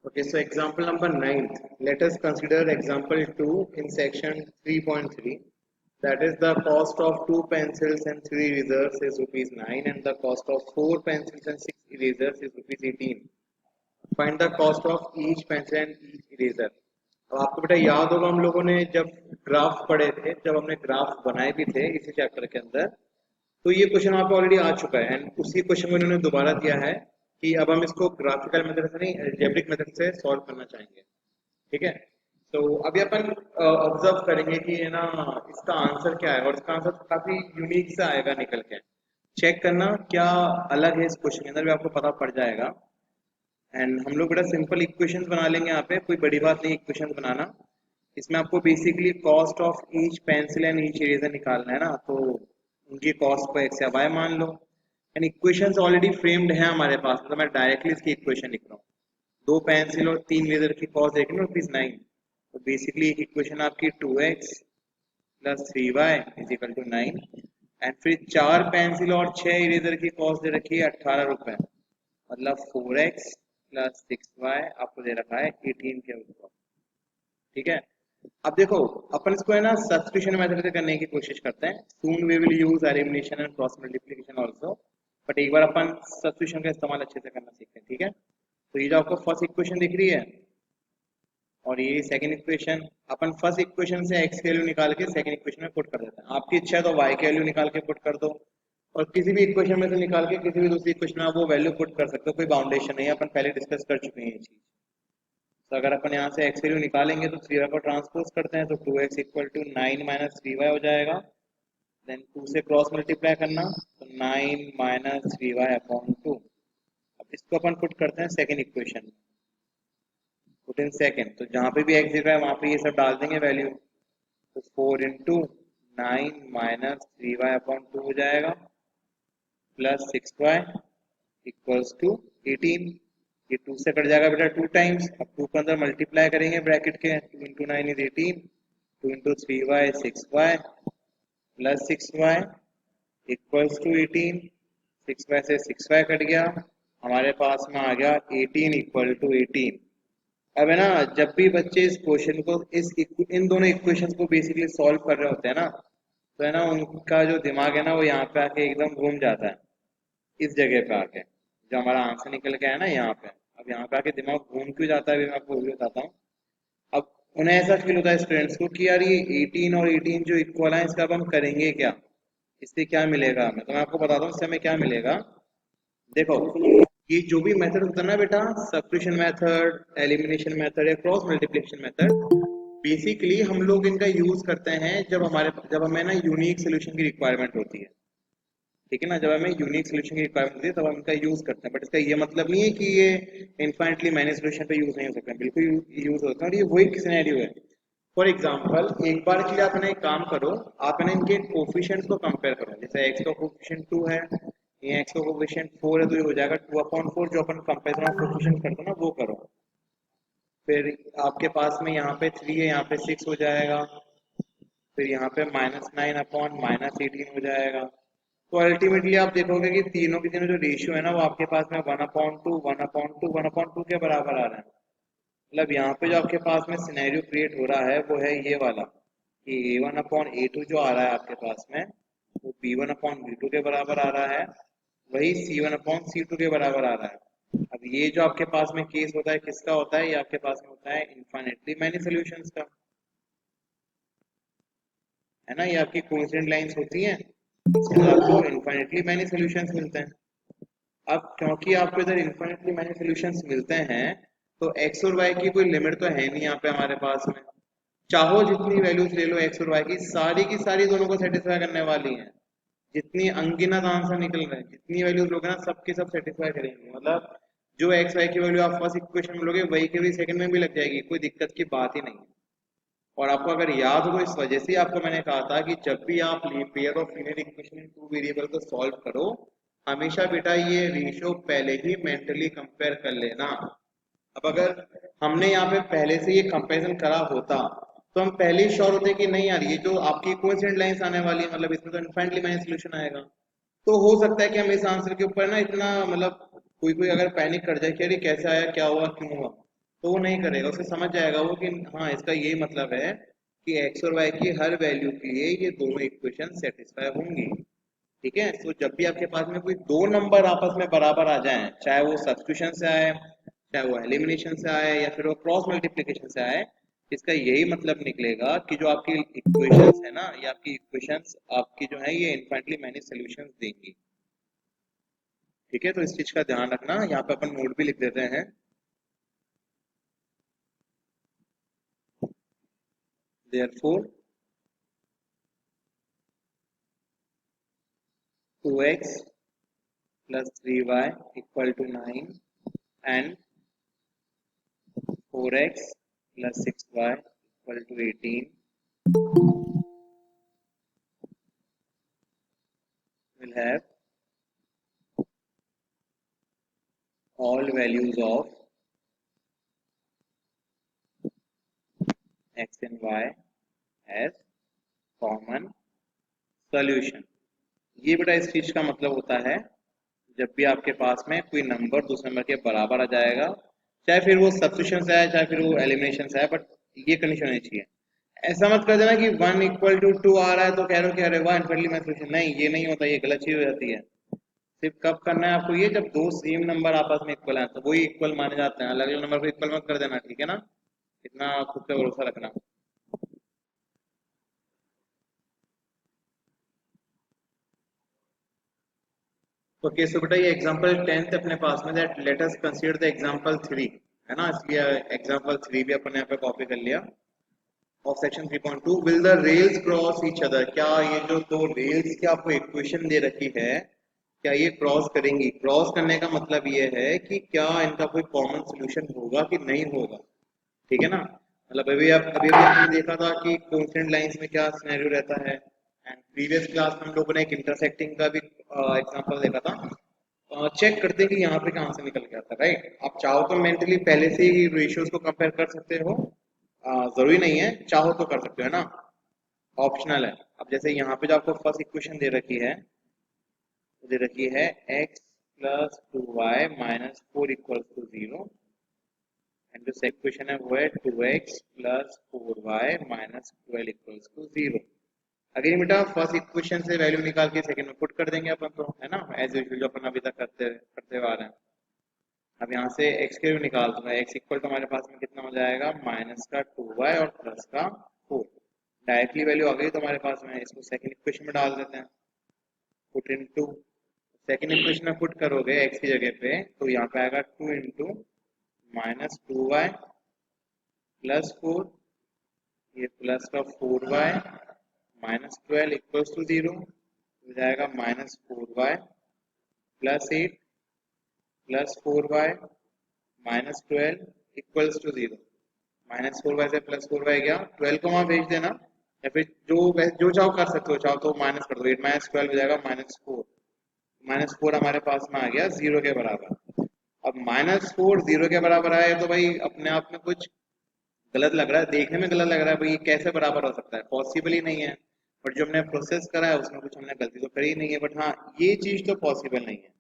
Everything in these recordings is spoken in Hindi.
Okay, so example number 9. Let us consider example 2 in section 3.3. That is the cost of 2 pencils and 3 erasers is rupees 9 and the cost of 4 pencils and 6 erasers is rupees 18. Find the cost of each pencil and each eraser. अब आपको बेटा याद होगा हम लोगों ने जब ग्राफ पढ़े थे, जब हमने ग्राफ बनाए भी थे इसी चैप्टर के अंदर, तो ये क्वेश्चन वहाँ पे ऑलरेडी आ चुका है एंड उसी क्वेश्चन को इन्होंने दोबारा दिया है कि अब हम इसको ग्राफिकल मेथड से नहीं अलजेब्रिक मेथड से सॉल्व करना चाहेंगे। ठीक है, तो अभी अपन ऑब्जर्व करेंगे कि है ना इसका आंसर क्या है और इसका आंसर काफी यूनिक सा आएगा निकल के। चेक करना क्या अलग है इस क्वेश्चन के अंदर भी आपको पता पड़ जाएगा। एंड हम लोग बेटा सिंपल इक्वेशंस बना लेंगे यहाँ पे, कोई बड़ी बात नहीं इक्वेशंस बनाना। इसमें आपको basically cost of each pencil and each eraser निकालना है ना, तो उनकी कॉस्ट को एक्स या वाई मान लो एंड इक्वेशंस ऑलरेडी फ्रेम्ड है हमारे पास, तो मैं डायरेक्टली इसकी इक्वेशन लिख रहा हूँ। 2 पेंसिल और 3 इरेजर की कॉस्ट देखेंगे रुपीज 9, तो बेसिकली एक इक्वेशन आपकी 2x plus 3y is equal to 9 and फिर 4 पेंसिल और 6 इरेजर की कॉस्ट दे रखी है 18 रुपए, मतलब 4x प्लस 6y आपको दे रखा है 18 के ऊपर। ठीक है, अब देखो अपन इसको है ना सब्स्टिट्यूशन मेथड से करने की कोशिश करते हैं। Soon we will use elimination and cross multiplication also, but एक बार अपन सब्स्टिट्यूशन का इस्तेमाल अच्छे से करना सीखते हैं। ठीक है, तो ये जो आपको फर्स्ट इक्वेशन दिख रही है और ये सेकंड इक्वेशन, अपन फर्स्ट इक्वेशन से x की वैल्यू निकाल के सेकंड इक्वेशन में पुट कर देते हैं। आपकी इच्छा है तो y की वैल्यू निकाल के पुट कर दो और किसी भी इक्वेशन में से निकाल के किसी भी दूसरी इक्वेशन में आप वो वैल्यू पुट कर सकते हो, कोई बाउंडेशन नहीं है, अपन पहले डिस्कस कर चुके हैं ये चीज। तो अगर अपन यहाँ से x वैल्यू निकालेंगे तो 3y को ट्रांसपोज करते हैं तो 2x equal to 9 minus 3y हो जाएगा। देन 2 से क्रॉस मल्टीप्लाई करना तो 9 माइनस 3y अपॉन 2। अब इसको अपन पुट करते हैं second equation, put in second, तो जहाँ पे भी x दिख रहा है वहाँ पे ये सब डाल देंगे वैल्यू, तो 4 इंटू 9 माइनस 3y अपॉन 2 हो जाएगा प्लस 6y इक्वल्स टू 18। ये 2 से कट जाएगा बेटा 2 टाइम्स, अब 2 के अंदर मल्टीप्लाई करेंगे ब्रैकेट के, 2 into 9 is 18, 2 into 3y 6y plus 6y equals to 18। 6y से 6y कट गया, हमारे पास में आ गया 18 इक्वल टू 18। अब है ना जब भी बच्चे इस क्वेश्चन को इन दोनों इक्वेशंस को बेसिकली सॉल्व कर रहे होते हैं ना, तो है ना उनका जो दिमाग है ना वो यहाँ पे आके एकदम घूम जाता है, इस जगह पे आके जो हमारा आंसर निकल के है ना यहाँ पे। अब यहाँ पे आके दिमाग घूम क्यों जाता है अभी मैं आपको बताता हूँ। अब उन्हें ऐसा फील होता है स्टूडेंट्स को कि यार ये 18 और 18 जो इक्वल है इसका अब हम करेंगे क्या, इससे क्या मिलेगा हमें, तो मैं आपको बताता हूँ इससे हमें क्या मिलेगा। देखो ये जो भी मेथड होता है ना बेटा, सब्स्टिट्यूशन मेथड, एलिमिनेशन मेथड या क्रॉस मल्टीप्लिकेशन मेथड, बेसिकली हम लोग इनका यूज करते हैं जब हमें ना यूनिक सोल्यूशन की रिक्वायरमेंट होती है। ठीक है ना, जब हमें यूनिक सोल्यूशन की रिक्वायरमेंट होती है तब हम इनका यूज करते हैं, बट इसका ये मतलब नहीं है कि ये इनफाइनटली मैनी सोल्यूशन पे यूज नहीं हो सकते हैं, बिल्कुल यूज होता है और ये वही सिनेरियो है। फॉर एग्जाम्पल एक बार के लिए आप ना एक काम करो, आप ना इनके कोफिशिएंट्स को कंपेयर करो, जैसे x का कोफिशिएंट 2 है, ये x का कोफिशिएंट 4 है, तो ये हो जाएगा 2/4 जो अपन कंपेरिजन ऑफ कोफिशिएंट करते हैं ना वो करो। फिर आपके पास में यहाँ पे 3 है, यहाँ पे 6 हो जाएगा, फिर यहाँ पे -9 अपॉन -18 हो जाएगा। तो अल्टीमेटली आप देखोगे कि तीनों के तीनों जो रेशियो है ना वो आपके पास में 1/2 1/2 1/2 के बराबर आ रहा है। मतलब यहाँ पे जो आपके पास में सिनेरियो क्रिएट हो रहा है वो है ये वाला कि A1/A2 जो आ रहा है आपके पास में वो B1/B2 के बराबर आ रहा है, वही C1/C2 के बराबर आ रहा है। अब ये जो आपके पास में केस होता है किसका होता है, ये आपके पास में होता है इनफाइनेटली मैनी सॉल्यूशंस का, है ना, ये आपकी कोइंसिडेंट लाइंस होती हैं, इसके अंदर आपको इनफाइनेटली मैनी सॉल्यूशंस मिलते हैं। अब क्योंकि आपको इधर इनफिनिटली मैनी सॉल्यूशंस मिलते हैं तो x और y की कोई लिमिट तो है नहीं यहाँ पे हमारे पास में, चाहो जितनी वैल्यूज ले लो x और y की सारी दोनों को सेटिस्फाई करने वाली हैं। जितनी अनगिनत आंसर निकल रहे हैं, जितनी वैल्यूज लोगे ना सबके सब सेटिस्फाई करेंगे, मतलब जो एक्स वाई की वैल्यू आप फर्स्ट इक्वेशन में लोगे वही की भी सेकंड में भी लग जाएगी, कोई दिक्कत की बात ही नहीं है। और आपको अगर याद हो तो इस वजह से आपको मैंने कहा था कि जब भी आप pair of linear equation in two variable को सॉल्व करो, हमेशा बेटा ये रेशियो पहले ही मेंटली कंपेयर कर लेना। अब अगर हमने यहाँ पे पहले से ये कंपैरिजन करा होता तो हम पहले ही श्योर होते कि नहीं यार ये जो आपकी कोइंसिडेंट लाइंस आने वाली है मतलब इसमें तो इनफाइनटली मैनी सॉल्यूशन आएगा। तो हो सकता है कि हम इस आंसर के ऊपर ना इतना मतलब कोई कोई अगर पैनिक कर जाए कि अरे कैसे आया क्या हुआ क्यों हुआ, तो वो नहीं करेगा, उसे समझ जाएगा वो कि हाँ इसका यही मतलब है कि एक्स और वाई की हर वैल्यू के लिए ये दोनों इक्वेशन सेटिस्फाई होंगी। ठीक है, तो जब भी आपके पास में कोई दो नंबर आपस में बराबर आ जाएं, चाहे वो सब्स्टिट्यूशन से आए, चाहे वो एलिमिनेशन से आए, या फिर वो क्रॉस मल्टीप्लिकेशन से आए, इसका यही मतलब निकलेगा कि जो आपकी इक्वेशंस है ना, ये आपकी इक्वेशंस आपकी जो है ये इनफाइनाइटली मैनी सॉल्यूशंस देंगी। ठीक है, तो इस चीज का ध्यान रखना, यहाँ पे अपन नोट भी लिख देते हैं। therefore 2x plus 3y equal to 9 and 4x plus 6y equal to 18 will have all values of x and y as common solution। ये बेटा इस चीज का मतलब होता है जब भी आपके पास में कोई नंबर दूसरे नंबर के बराबर आ जाएगा, चाहे फिर वो सब्स्टिट्यूशन से आए चाहे फिर वो एलिमिनेशन से आए, बट ये कंडीशन होनी चाहिए। ऐसा मत कर देना कि 1 = 2 आ रहा है तो कह रहे हो कि अरे वाह इनफाइनाइटली मैनी सॉल्यूशन, नहीं ये नहीं होता, ये गलत चीज हो जाती है। सिर्फ कब करना है आपको ये, जब दो सेम नंबर आपस में इक्वल है तो वही इक्वल माने जाते हैं, अलग अलग नंबर को इक्वल मत कर देना, ठीक है ना, इतना खुद पे भरोसा रखना। ओके, सो बेटा ये एग्जांपल 10th अपने पास में, that let us consider the example 3, है ना, इसलिए एग्जांपल 3 भी अपन ने यहाँ पे कॉपी कर लिया। Of section 3.2, will the rails cross each other, क्या ये जो दो रेल्स की आपको इक्वेशन दे रखी है, क्या ये क्रॉस करेंगी? क्रॉस करने का मतलब ये है कि क्या इनका कोई कॉमन सोल्यूशन होगा कि नहीं होगा। ठीक है ना, मतलब अभी हमने देखा था कि कोइंसिडेंट लाइंस में क्या सिनेरियो रहता है, एंड प्रीवियस क्लास में हम लोगों ने एक इंटरसेक्टिंग का भी एग्जांपल देखा था। चेक करते हैं कि यहाँ पे कहाँ से निकल के आता है, राइट। आप चाहो तो मेंटली पहले से ही रेशियोज को कंपेयर कर सकते हो, जरूरी नहीं है, चाहो तो कर सकते हो, है ना, ऑप्शनल है। अब जैसे यहाँ पे जो आपको फर्स्ट इक्वेशन दे रखी है, वो दे रखी है x plus 2y minus 4 equals to 0, and जो सेकंड इक्वेशन है वो है 2x plus 4y minus 12 equals to 0। Again बेटा फर्स्ट इक्वेशन से वैल्यू निकाल के सेकंड में पुट कर देंगे अपन, तो है ना, एज यूजुअल जो अपन अभी तक करते हुए आ रहे हैं। अब यहाँ से x के वैल्यू निकाल दूंगा, x इक्वल तो हमारे पास में कितना हो जाएगा, माइनस का 2y और प्लस का 4। डायरेक्टली वैल्यू आ गई तो हमारे पास में, इसको सेकंड इक्वेशन में डाल देते हैं, पुट इनटू, सेकंड इक्वेशन में पुट करोगे x की जगह पे तो यहाँ पे आएगा 2 इंटू माइनस 2y प्लस 4, ये प्लस का 4y माइनस 12 इक्वल्स टू 0, हो जाएगा minus 4y plus 8 plus 4y minus 12 equals to 0। Minus 4y से प्लस 4y गया, 12 को वहां भेज देना, या फिर जो चाहो कर सकते हो, चाहो तो माइनस कर दो, 8 माइनस 12 हो जाएगा -4, -4 हमारे पास में आ गया 0 के बराबर। अब -4 0 के बराबर आए तो भाई अपने आप में कुछ गलत लग रहा है, देखने में गलत लग रहा है, भाई ये कैसे बराबर हो सकता है, पॉसिबल ही नहीं है। बट जो हमने प्रोसेस करा है उसमें कुछ हमने गलती तो करी नहीं है, बट हाँ ये चीज तो पॉसिबल नहीं है,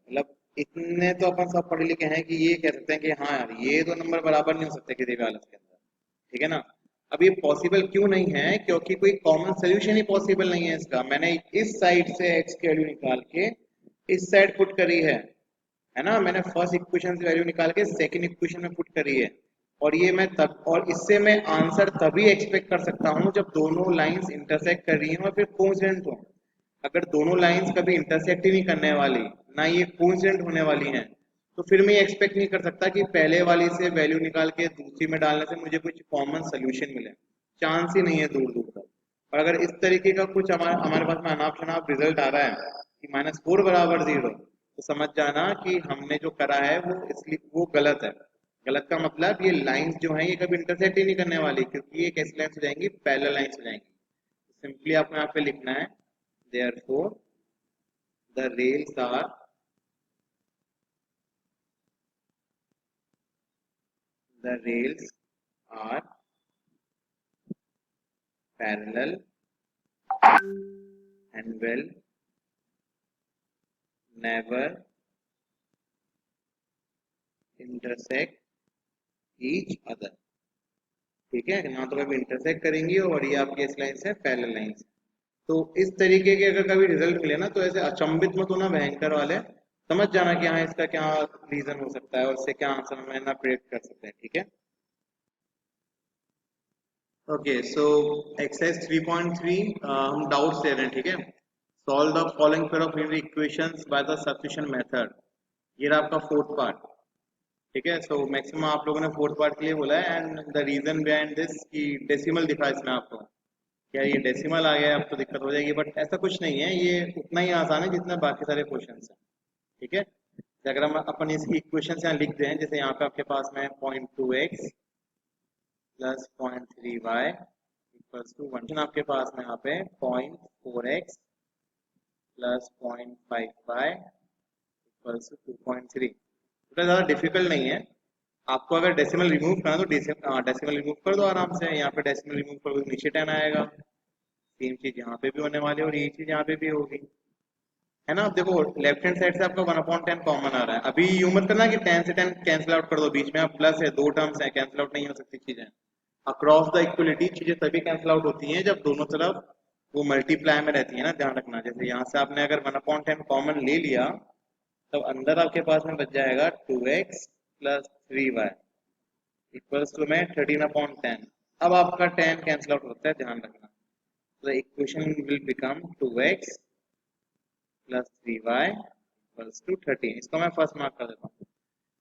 मतलब इतने तो अपन सब पढ़े लिखे हैं कि ये कह सकते हैं कि हाँ यार ये तो नंबर बराबर नहीं हो सकते किसी भी हालत के अंदर। ठीक है ना, अब ये पॉसिबल क्यों नहीं है, क्योंकि कोई कॉमन सोल्यूशन ही पॉसिबल नहीं है इसका। मैंने इस साइड से एक्स की वैल्यू निकाल के इस साइड पुट करी है ना, मैंने फर्स्ट इक्वेशन से वैल्यू निकाल के सेकंड इक्वेशन में पुट करी है, और ये मैं तब, और इससे मैं आंसर तभी एक्सपेक्ट कर सकता हूँ जब दोनों लाइंस इंटरसेक्ट कर रही हैं और फिर कोइंसिडेंट हो। अगर दोनों लाइंस कभी इंटरसेक्ट ही नहीं करने वाली, ना ये कोइंसिडेंट होने वाली हैं, तो फिर मैं एक्सपेक्ट नहीं कर सकता कि पहले वाली से वैल्यू निकाल के दूसरी में डालने से मुझे कुछ कॉमन सोल्यूशन मिले, चांस ही नहीं है दूर दूर तक। और अगर इस तरीके का कुछ हमारे हमारे पास में अनाप शनाप रिजल्ट आ रहा है कि -4 बराबर 0, तो समझ जाना कि हमने जो करा है वो इसलिए वो गलत है। गलत का मतलब ये लाइंस जो हैं ये कभी इंटरसेक्ट ही नहीं करने वाली, क्योंकि ये कैसी लाइंस हो जाएंगी, पैरेलल लाइंस हो जाएंगी। सिंपली आपको यहाँ पे लिखना है, therefore the rails are parallel and will never intersect each other. ठीक है, ना तो कभी इंटरसेक्ट करेंगी और ये आपकी इस लाइन से पैरेलल लाइन से। तो इस तरीके के अगर कभी रिजल्ट मिले ना तो ऐसे अचंभित मत होना भयंकर वाले, समझ जाना कि हाँ इसका क्या रीजन हो सकता है और इससे क्या आंसर हमें ना प्रेडिक्ट कर सकते हैं। ठीक है, ओके सो एक्सरसाइज 3.3 हम डाउट्स ले रहे हैं। ठीक है, solve the following pair of linear equations by the substitution method. ये रहा आपका फोर्थ पार्ट। ठीक है, सो मैक्सिमम आप लोगों ने फोर्थ पार्ट के लिए बोला है and the reason behind this कि डेसिमल दिखा इसमें आपको, क्या ये डेसिमल आ गया आपको दिक्कत हो जाएगी, बट ऐसा कुछ नहीं है, ये उतना ही आसान है जितना बाकी सारे क्वेश्चन हैं। ठीक है, तो अगर हम अपन इसकी इक्वेशन यहाँ लिख दें, जैसे यहाँ पे आपके पास में 0.2x plus 0.3y equals to 1, आपके पास में यहाँ पे 0.4x plus 0.5y equals to 2.3। तो ज़्यादा डिफिकल्ट नहीं है। आपको अगर डेसिमल रिमूव करना तो डेसिमल रिमूव कर दो आराम से। यहाँ पे डेसिमल रिमूव करोगे तो नीचे 10 आएगा। सेम चीज यहाँ पे भी होने वाली है और ये चीज यहाँ पे भी होगी, है ना। अब देखो लेफ्ट हैंड साइड से आपका 1/10 कॉमन आ रहा है। अभी यूं मत करना कि 10 से 10 कैंसिल आउट कर दो, बीच में आप प्लस है, दो टर्म्स है, कैंसिल आउट नहीं हो सकती चीजें। अक्रॉस द इक्वलिटी चीजें तभी कैंसिल आउट होती हैं जब दोनों तरफ वो मल्टीप्लाई में रहती है ना, ध्यान रखना। जैसे यहाँ से आपने अगर 1/10 कॉमन ले लिया तब अंदर आपके पास में बच जाएगा 2x plus 3y equals to में 13/10। अब आपका 10 कैंसिल आउट होता है, ध्यान रखना। तो equation will become 2x plus 3y equals to 13। इसको मैं फर्स्ट मार्क कर देता हूँ।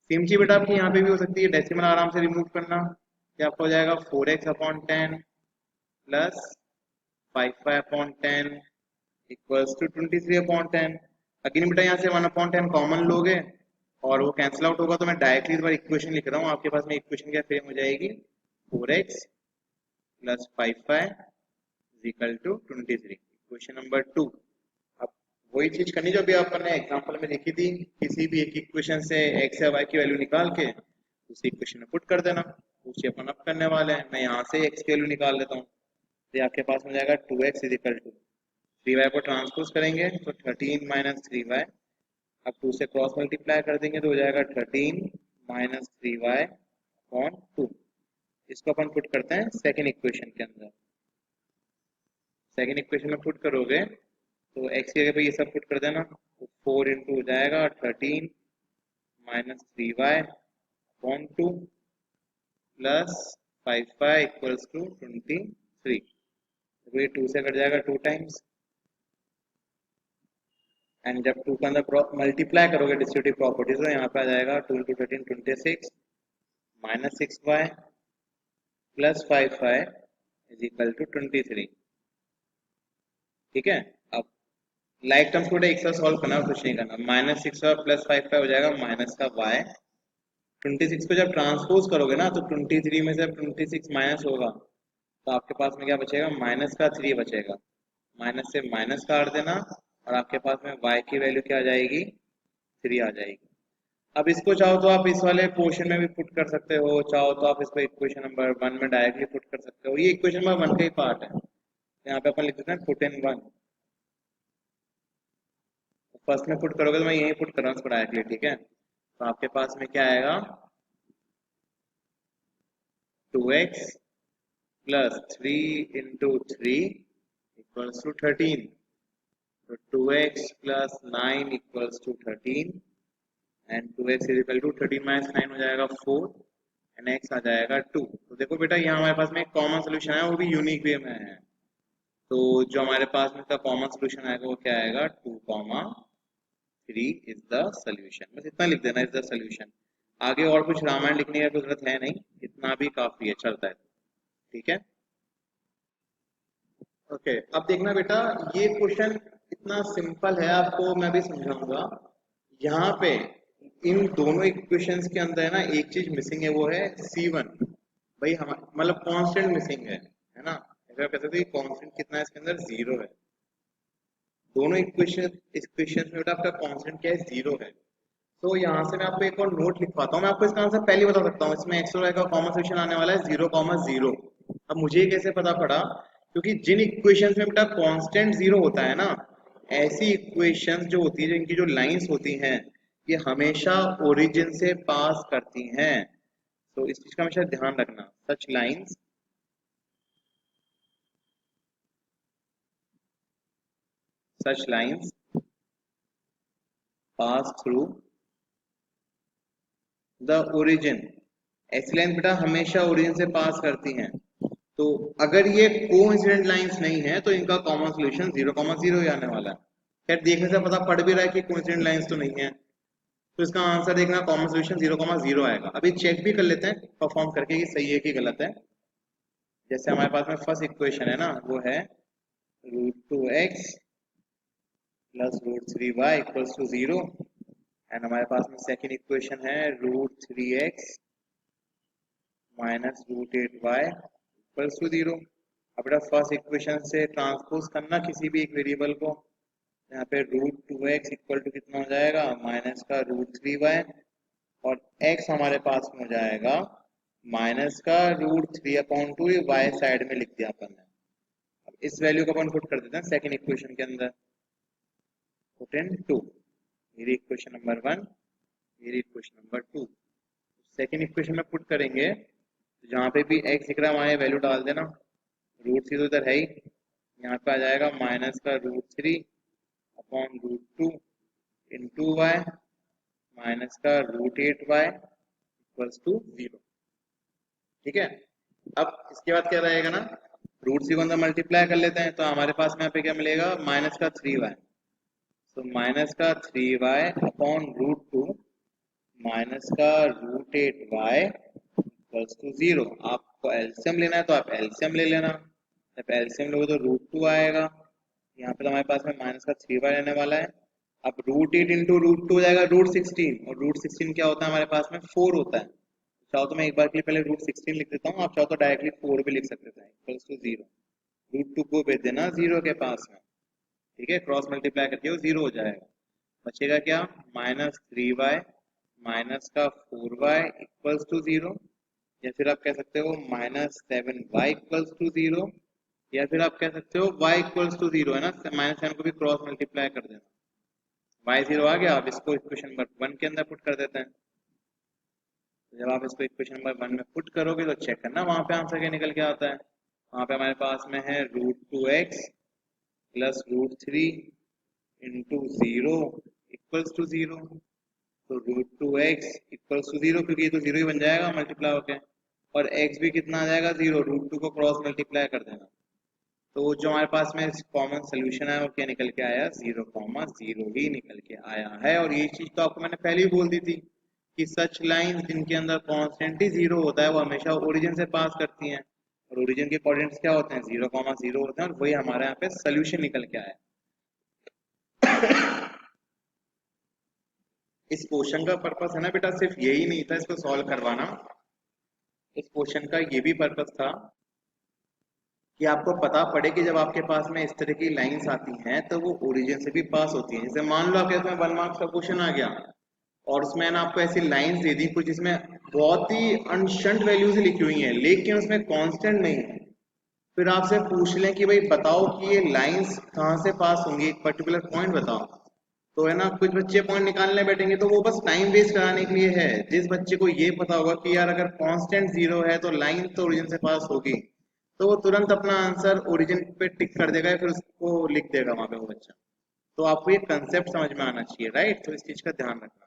सेम चीज बेटा आपकी यहाँ पे भी हो सकती है, डेसिमल आराम से रिमूव करना। ये आपका हो जाएगा 4x/10 plus 5y/10 equals to 23/10। Again बेटा यहाँ से 1/10 कॉमन लोगे और वो कैंसिल आउट होगा, तो मैं डायरेक्टली इस बार इक्वेशन लिख रहा हूँ। आपके पास में इक्वेशन क्या फ्रेम हो जाएगी, 4x plus 5y is equal to 23। Equation number 2। अब वही चीज करनी जो अभी अपन ने एग्जांपल में लिखी थी, किसी भी एक इक्वेशन से x या y की वैल्यू निकाल के उसी इक्वेशन में पुट कर देना। उसे अपन अब करने वाले हैं। मैं यहाँ से x की वैल्यू निकाल लेता हूँ, तो आपके पास हो जाएगा 2x is equal to 3y को ट्रांसपोज करेंगे तो 13 माइनस 3y। अब 2 से क्रॉस मल्टीप्लाई कर देंगे तो हो जाएगा 13 माइनस 3y अपॉन 2। इसको अपन पुट करते हैं सेकेंड इक्वेशन के अंदर। सेकेंड इक्वेशन में पुट करोगे तो x की जगह पे ये सब पुट कर देना, तो 4 इंटू हो जाएगा 13 minus 3y upon 2 plus 5y equals to 23। तो ये 2 से कट जाएगा 2 टाइम्स, एंड जब 2 के अंदर मल्टीप्लाई करोगे डिस्ट्रीब्यूटिव प्रॉपर्टीज तो यहाँ पे आ जाएगा 2 into 13 26 minus 6y plus 5y is equal to 23। ठीक है, अब लाइक टर्म्स को एक साथ सॉल्व करना, कुछ नहीं करना। माइनस 6 और प्लस 5 हो जाएगा माइनस का y। 26 को जब ट्रांसपोज करोगे ना तो 23 में से 26 माइनस होगा तो आपके पास में क्या बचेगा, माइनस का 3 बचेगा। माइनस से माइनस काट देना और आपके पास में y की वैल्यू क्या आ जाएगी, 3 आ जाएगी। अब इसको चाहो तो आप इस वाले पोर्शन में भी पुट कर सकते हो, चाहो तो आप इसको इक्वेशन नंबर 1 में डायरेक्टली पुट कर सकते हो। ये इक्वेशन नंबर 1 का ही पार्ट है, यहाँ पे अपन लिख देते हैं पुट इन 1। फर्स्ट में पुट करोगे तो मैं यही पुट कर रहा हूँ इसको डायरेक्टली। ठीक है, तो आपके पास में क्या आएगा, 2x plus 3 into 3 equals to 13। तो 2x plus 9 equals to 13 and 2x is equal to 13 minus 9 हो जाएगा 4 एंड x आ जाएगा 2। तो देखो बेटा यहाँ हमारे पास में एक कॉमन सोल्यूशन है, वो भी यूनिक वे में है। तो जो हमारे पास में का कॉमन सोल्यूशन आएगा वो क्या आएगा, 2, 3 इज द सोल्यूशन। बस इतना लिख देना, इज द सोल्यूशन। आगे और कुछ रामायण लिखने की जरूरत है नहीं, इतना भी काफी है, चलता है। ठीक है, ओके अब देखना बेटा, ये क्वेश्चन इतना सिंपल है, आपको मैं भी समझाऊंगा। यहाँ पे इन दोनों इक्वेशंस के अंदर है ना एक चीज मिसिंग है, वो है C1। भाई हम मतलब कांस्टेंट मिसिंग है ना। अगर कह सकते कांस्टेंट कितना है इसके अंदर, 0 है। दोनों इक्वेशन में बेटा आपका कांस्टेंट क्या है, 0 है। तो यहाँ से मैं आपको एक और नोट लिखवाता हूँ। मैं आपको इसका आंसर पहले बता सकता हूँ, इसमें एक्स और वाई का कॉमन सोल्यूशन आने वाला है 0,0। अब मुझे ये कैसे पता पड़ा, क्योंकि जिन इक्वेशंस में बेटा कांस्टेंट 0 होता है ना, ऐसी इक्वेशंस जो होती है, जिनकी जो लाइंस होती हैं ये हमेशा ओरिजिन से पास करती हैं। तो इस चीज का हमेशा ध्यान रखना, such lines pass through the origin। ऐसी लाइन बेटा हमेशा ओरिजिन से पास करती हैं, तो अगर ये कोइंसिडेंट लाइंस नहीं है तो इनका कॉमन सोल्यूशन 0,0 ही आने वाला है। खैर देखने से पता पड़ भी रहा है कि कोइंसिडेंट लाइंस तो नहीं है, तो इसका आंसर देखना कॉमन सोल्यूशन 0,0 आएगा। अभी चेक भी कर लेते हैं परफॉर्म करके कि सही है कि गलत है। जैसे हमारे पास में फर्स्ट इक्वेशन है ना, वो है √2x plus √3y equals to 0, and हमारे पास में सेकेंड इक्वेशन है √3x minus √8y equals to 0। अब बेटा फर्स्ट इक्वेशन से ट्रांसपोज करना किसी भी एक वेरिएबल को, यहाँ पे √2x इक्वल टू कितना हो जाएगा, माइनस का √3y, और x हमारे पास में हो जाएगा माइनस का √3/2, y साइड में लिख दिया अपन ने। अब इस वैल्यू को अपन पुट कर देते हैं सेकेंड इक्वेशन के अंदर, पुट इन 2, मेरी इक्वेशन नंबर 1, मेरी इक्वेशन नंबर 2। सेकेंड इक्वेशन में पुट करेंगे तो जहाँ पे भी x दिख रहा है वहाँ वैल्यू डाल देना, √3 तो इधर है ही, यहाँ पे आ जाएगा माइनस का √3/√2 इंटू y माइनस का √8y इक्वल्स टू 0। ठीक है, अब इसके बाद क्या रहेगा ना, √3 को अंदर मल्टीप्लाई कर लेते हैं तो हमारे पास में यहाँ पे क्या मिलेगा, माइनस का 3y, तो माइनस का 3y/√2 माइनस का √8y इक्वल्स टू 0। आपको एलसीएम लेना है तो आप एलसीएम ले लेना, जब एलसीएम लोगे तो √2 आएगा, यहाँ पे तो हमारे पास में माइनस का 3y रहने वाला है। अब √8 इंटू √2 हो जाएगा √16, और √16 क्या होता है हमारे पास में, 4 होता है। चाहो तो मैं एक बार के लिए पहले √16 लिख देता हूँ, आप चाहो तो डायरेक्टली 4 भी लिख सकते थे, इक्वल्स टू 0। √2 को भेज देना 0 के पास में, ठीक है, क्रॉस मल्टीप्लाई करके वो 0 हो जाएगा। बचेगा क्या, माइनस 3y माइनस का 4y इक्वल्स टू 0, या फिर आप कह सकते हो माइनस 7y इक्वल्स टू 0, या फिर आप कह सकते हो y इक्वल्स टू 0, है ना, माइनस 7 को भी क्रॉस मल्टीप्लाई कर देना, y 0 आ गया। आप इसको इक्वेशन नंबर 1 के अंदर पुट कर देते हैं, तो जब आप इसको इक्वेशन नंबर 1 में पुट करोगे तो चेक करना वहां पे आंसर क्या निकल के आता है। वहां पे हमारे पास में है √2x plus √3 into 0 equals to 0, तो √2x इक्वल्स टू 0, क्योंकि ये तो 0 ही बन जाएगा मल्टीप्लाई होके, और x भी कितना आ जाएगा 0, √2 को क्रॉस मल्टीप्लाई कर देना, तो जो हमारे पास में कॉमन सोल्यूशन है वो क्या निकल के आया, 0,0 ही निकल के आया है। और ये चीज तो आपको मैंने पहले ही बोल दी थी कि सच लाइंस जिनके अंदर कॉन्स्टेंट ही 0 होता है वो हमेशा ओरिजिन से पास करती हैं, और ओरिजिन के कोऑर्डिनेट्स क्या होते हैं, 0,0 होते हैं, और वही हमारे यहाँ पे सोल्यूशन निकल के आया। इस क्वेश्चन का पर्पस है ना बेटा सिर्फ यही नहीं था इसको सॉल्व करवाना, इस क्वेश्चन का ये भी पर्पस था कि आपको पता पड़े कि जब आपके पास में इस तरह की लाइंस आती हैं तो वो ओरिजिन से भी पास होती हैं। जैसे मान लो आपके इसमें 1 मार्क्स का क्वेश्चन आ गया और उसमें ना आपको ऐसी लाइंस दे दी कुछ जिसमें बहुत ही अनशंट वैल्यूज लिखी हुई हैं लेकिन उसमें कांस्टेंट नहीं है, फिर आपसे पूछ लें कि भाई बताओ कि ये लाइंस कहाँ से पास होंगी, एक पर्टिकुलर पॉइंट बताओ, तो है ना कुछ बच्चे पॉइंट निकालने बैठेंगे तो वो बस टाइम वेस्ट कराने के लिए है। जिस बच्चे को ये पता होगा कि यार अगर कांस्टेंट 0 है तो लाइन तो ओरिजिन से पास होगी, तो वो तुरंत अपना आंसर ओरिजिन पे टिक कर देगा या फिर उसको लिख देगा वहां पे वो बच्चा। तो आपको ये कंसेप्ट समझ में आना चाहिए, राइट, तो इस चीज का ध्यान रखना।